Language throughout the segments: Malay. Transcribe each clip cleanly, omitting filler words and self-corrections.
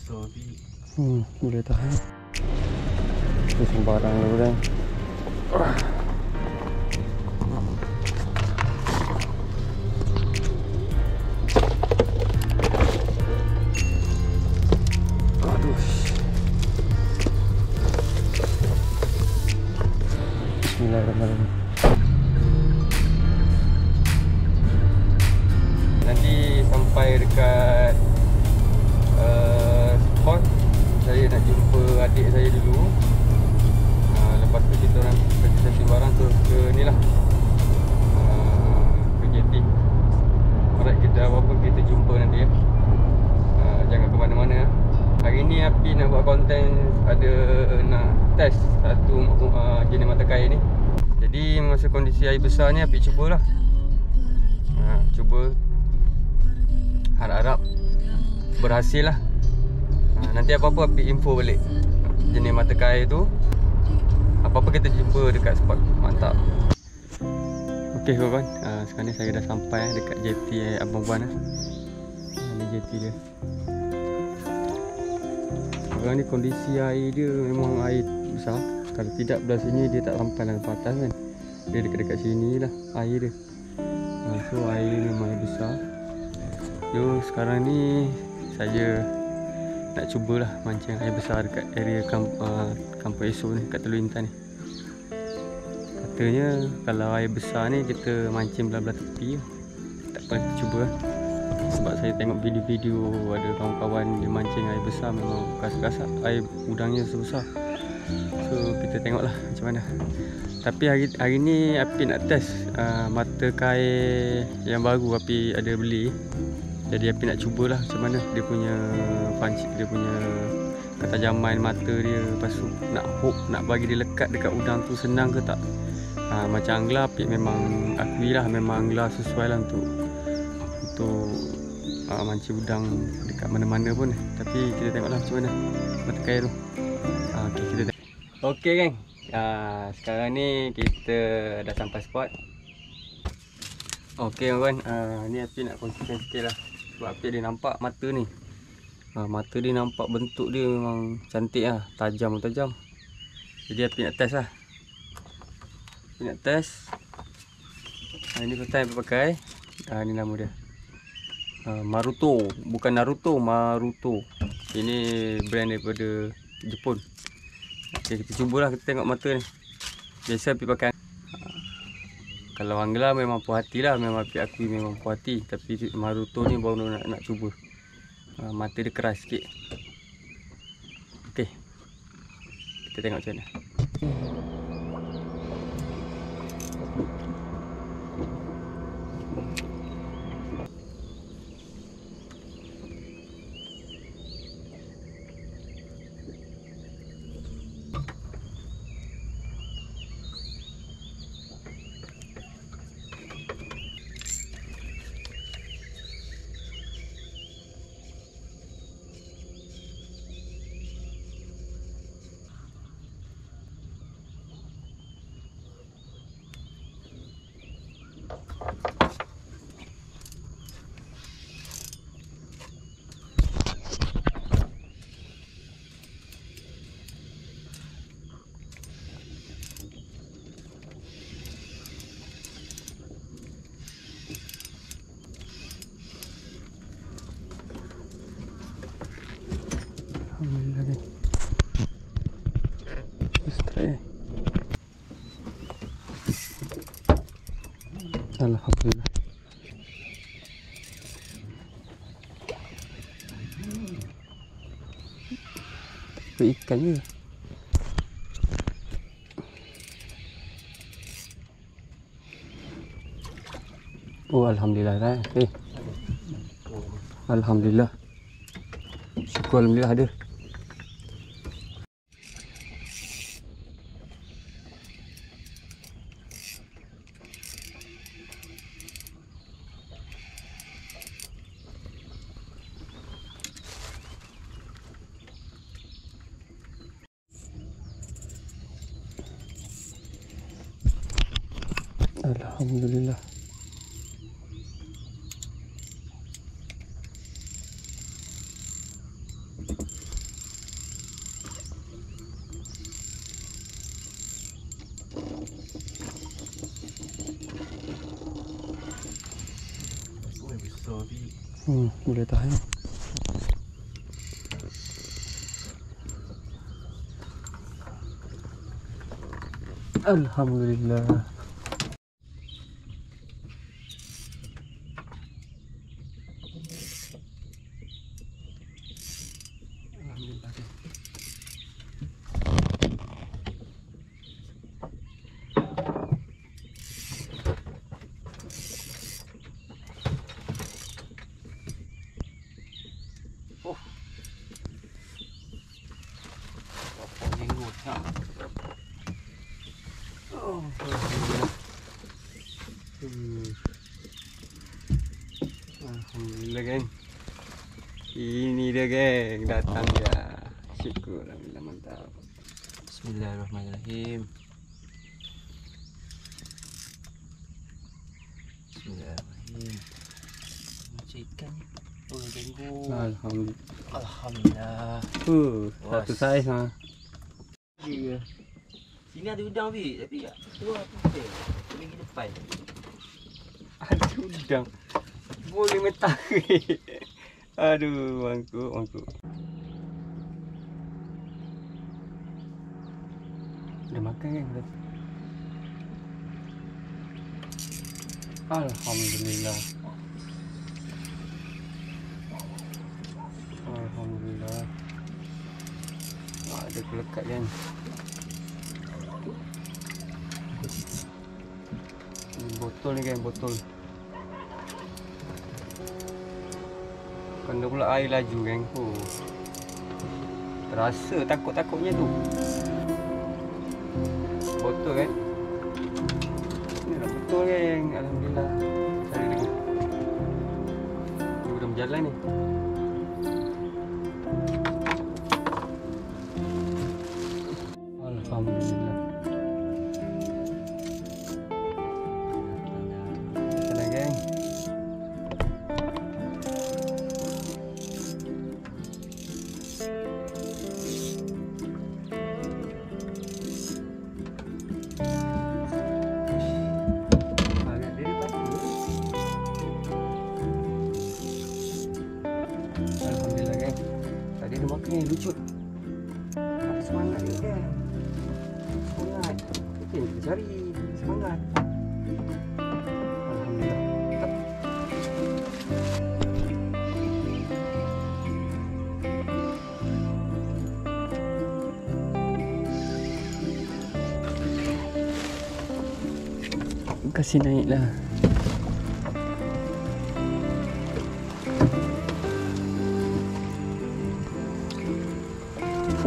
Boleh tahan. Itu sembarang dulu kan. Aduh. Bismillahirrahmanirrahim. Nanti sampai dekat spot, saya nak jumpa adik saya dulu. Lepas tu kita orang presentasi barang tu ke ni lah, ke JT. Alright, kita apa-apa kita jumpa nanti ya. Jangan ke mana-mana. Hari ni Api nak buat konten, ada nak test satu jenis mata kail ni. Jadi masa kondisi air besar ni Api cubalah. Cuba, harap-harap berhasil lah. Nanti apa-apa Api info balik jenis mata kail tu. Apa-apa kita jumpa dekat spot. Mantap. Okey kawan-kawan, sekarang ni saya dah sampai dekat JT Abang Buan lah. Ini JT dia. Sekarang ni kondisi air dia memang air besar. Kalau tidak belah sini dia tak sampai lah ke atas kan. Dia dekat-dekat sini lah air dia. So air memang air besar. Yo, sekarang ni saya nak cubalah mancing air besar dekat area Kampung Esok ni, kat Teluk Intan ni. Katanya kalau air besar ni kita mancing belah-belah tepi. Tak apa, kita cuba lah. Sebab saya tengok video-video ada kawan-kawan dia mancing air besar memang kasar-kasar, air udangnya sebesar. So kita tengoklah macam mana. Tapi hari ni Api nak test mata kail yang baru Api ada beli. Jadi Api nak cubalah macam mana dia punya punch, dia punya ketajaman mata dia. Lepas tu nak hook, nak bagi dia lekat dekat udang tu senang ke tak. Macam angler Api memang akuilah, memang angler sesuai lah untuk mancing udang dekat mana-mana pun. Tapi kita tengoklah macam mana mata kail tu. Okay, kita tengok. Okey geng, sekarang ni kita dah sampai spot. Okey kawan, ni Api nak kongsikan sikit lah. Sebab Api dia nampak mata ni. Mata dia nampak bentuk dia memang cantik lah, tajam-tajam. Jadi Api nak test lah. Api nak test. Ini first time Api pakai. Ni nama dia, Maruto. Bukan Naruto, Maruto. Ini brand daripada Jepun. Okay, kita cubalah, kita tengok mata ni. Biasa Api pakai. Kalau angler memang puas hati lah, memang Api akui memang puas hati. Tapi Maruto ni baru nak cuba. Mata dia keras sikit. Okey, kita tengok macam mana. Alhamdulillah ni. Straight. Alhamdulillah. Ikan je. Oh, alhamdulillah dah. Alhamdulillah. Syukur alhamdulillah ada. Alhamdulillah. Boleh tahan. Alhamdulillah. Alhamdulillah geng. Ini dia geng, datang dia. Syukur, alhamdulillah, mantap. Bismillahirrahmanirrahim. Bismillahirrahmanirrahim. Macam ikan ni. Oh, jenggot. Alhamdulillah. Alhamdulillah. Satu saiz mah. Ya. Sini ada udang Bi, tapi tak keluar apa. Pergi depan. Ada udang. Boleh mentarik. Aduh, mangkuk. Dah makan kan? Alhamdulillah. Alhamdulillah. Ada kelekat kan? Ini botol ni kan, botol. Kena pula air laju kan. Terasa takut-takutnya tu. Botol kan. Ni dah betul kan. Alhamdulillah. Cari lagi. Dia dah berjalan ni. Alhamdulillah. Salah geng. Alhamdulillah geng. Tadi dia makan ni lucut. Ada semangat ni kan. Semangat. Okay, kita cari semangat. Alhamdulillah. Kasih naik lah.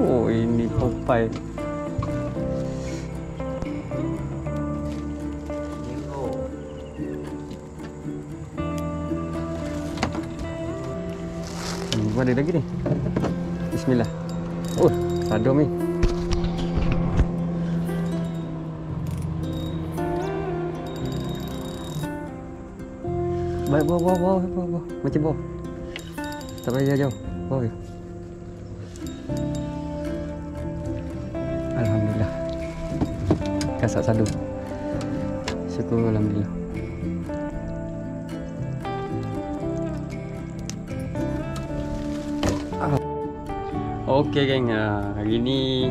Oh, ini Popeye. Jenggot. Ada lagi ni. Bismillah. Oh, sadom ni. Baik, bawah. Macam bawah. Tak payah jauh. Bawah. Alhamdulillah. Kasak sadum. Syukur alhamdulillah. Okey geng, hari ni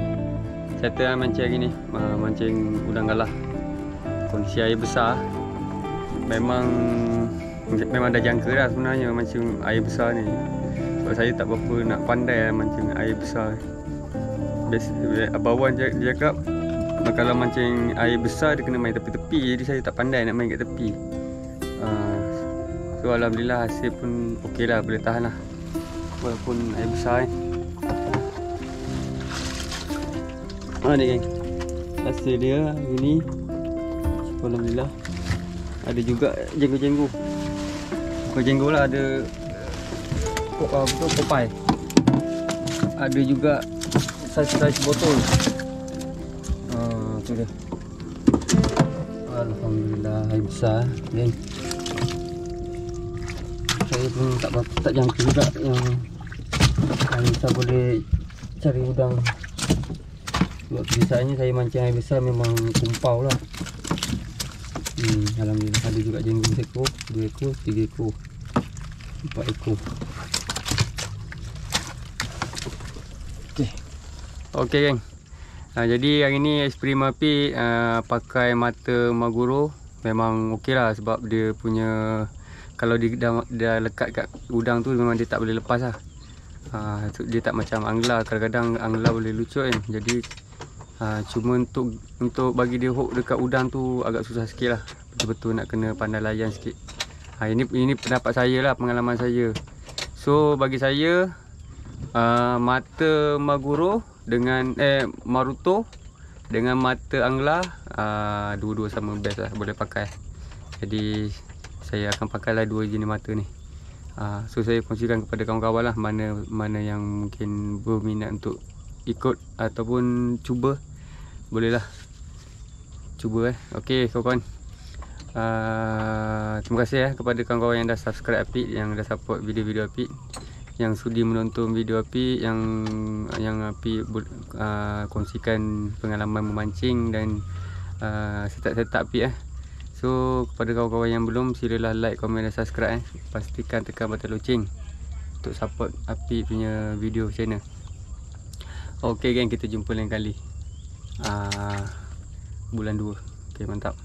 saya mancing hari ni, mancing udang galah. Kondisi air besar. Memang dah jangka dah sebenarnya mancing air besar ni. Sebab saya tak berapa nak pandai mancing air besar. Abang Wan dia cakap kalau mancing air besar dia kena main tepi-tepi. Jadi saya tak pandai nak main kat tepi. So alhamdulillah hasil pun okey lah, boleh tahan lah walaupun air besar ni geng, hasil dia hari ni alhamdulillah. Ada juga jenggo-jenggo. Bukan jenggo lah, ada Popeye. Ada juga saiz botol. Tu dia. Alhamdulillah air besar geng. Saya pun tak jangka juga yang air besar boleh cari udang. Sebab biasanya saya mancing air besar memang kumpau lah. Alhamdulillah ada juga jenggo 1 ekor, 2 ekor, 3 ekor. 4 ekor. Okey geng. Jadi hari ni eksperimen Apik pakai mata maguro memang okey lah, sebab dia punya kalau dia lekat kat udang tu memang dia tak boleh lepas lah. Dia tak macam angler, kadang-kadang angler boleh lucut kan. Jadi cuma untuk bagi dia hook dekat udang tu agak susah sikit lah. Betul-betul nak kena pandai layan sikit. Ini pendapat saya lah, pengalaman saya. So bagi saya mata maguro dengan maruto dengan mata angler dua-dua sama best lah, boleh pakai. Jadi saya akan pakailah dua jenis mata ni. So saya kongsikan kepada kawan-kawan lah, mana yang mungkin berminat untuk ikut ataupun cuba, bolehlah cuba Okey kawan-kawan. Terima kasih kepada kawan-kawan yang dah subscribe Apik, yang dah support video-video Apik, yang sudi menonton video Apik, yang Apik kongsikan pengalaman memancing dan setup Apik So kepada kawan-kawan yang belum, silalah like, komen dan subscribe Pastikan tekan button loceng untuk support Apik punya video channel. Okey geng, kita jumpa lain kali bulan 2. Okey, mantap.